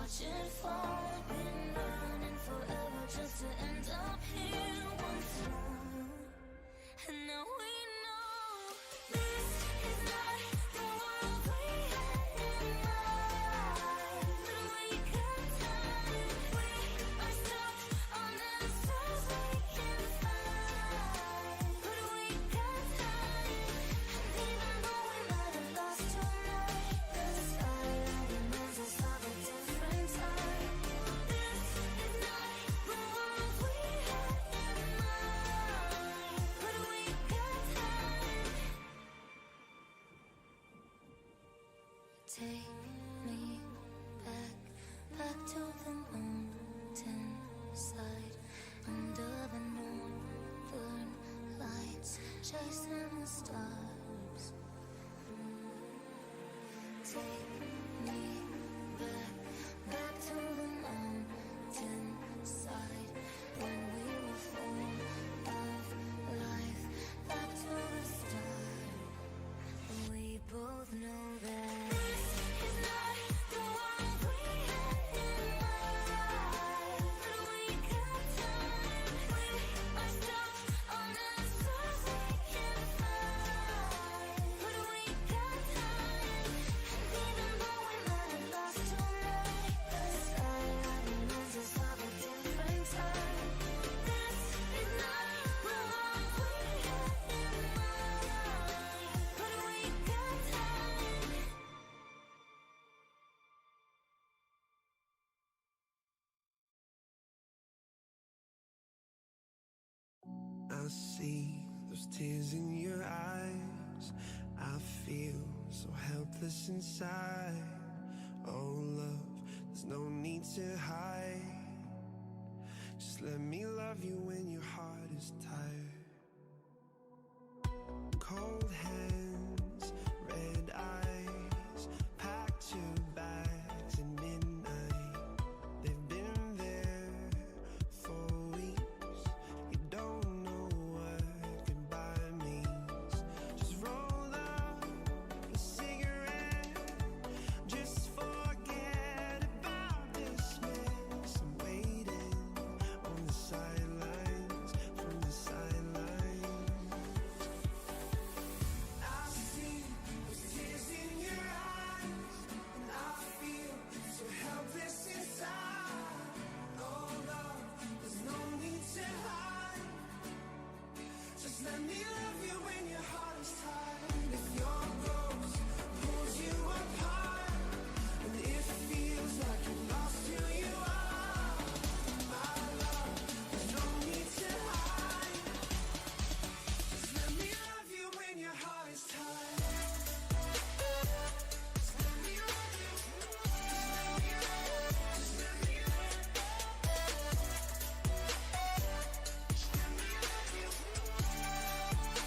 watch it fall. Been running forever just to end up here once more. And now we know this is not the world we had in mind. But we got time, we are stuck on answers we can't find. But we got time, and even though we might have lost tonight, the skyline reminds us of a different time. This is not the world we had in mind. But we got time. Take me back, back to the mountain side, under the northern lights, chasing the stars. Take me back, back to the mountain side, when we were full of life, back to the start. We both know that this is not the world we had in mind. But we got time, we are stuck on answers we can't find. But we got time, and even though we might have lost tonight, the skyline reminds us of a different time. This is not the world we had in mind. But we got time. I see those tears in your eyes. I feel so helpless inside. Oh love, there's no need to hide. Just let me love you when your heart is tired. Cold hands, red eyes, packed your bags at midnight. They've been there for weeks. You don't know what goodbye means. Just roll up a cigarette. Just forget about this mess. I'm waiting on the sidelines, from the sidelines. I see those tears in your eyes, and I feel so helpless inside. Oh love, there's no need to hide. Just let me love you when your heart is tired. If your ghost pulls you apart, and it feels like you lost who you are, my love, there's no need to hide. Just let me love you when your heart is tired. Just let me love you. Just let me love you. Just let me love you. Just let me love you.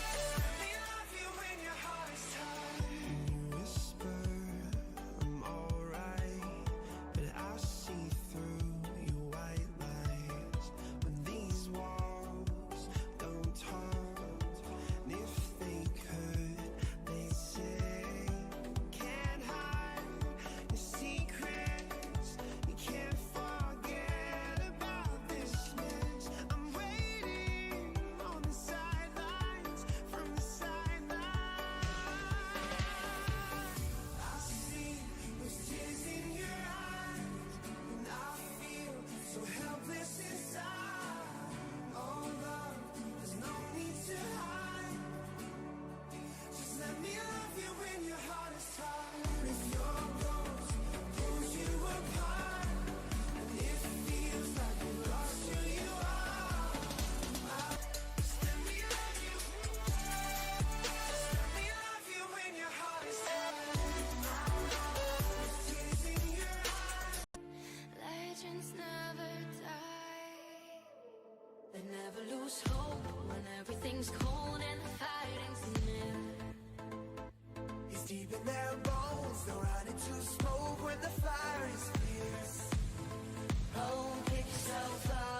Just let me love you when your heart is tired. You whisper, I'm alright, but I see through your white lies. When these walls don't talk, and if they could, they'd say, can't hide your secrets. You can't forget about this mess. I'm waiting on the sidelines, from the sidelines. I see those tears in your eyes, and I feel so helpless inside. Oh love, there's no need to hide. Just let me love you when your heart is tired. If your ghost pulls you apart, and it feels like you lost who you are, just let me love you. Just let me love you when your heart is tired. Those tears in your eyes. Legends never die. They never lose hope when everything's cold and the fighting's near. It's deep in their bones, they'll run into smoke when the fire is fierce. Oh, pick yourself up.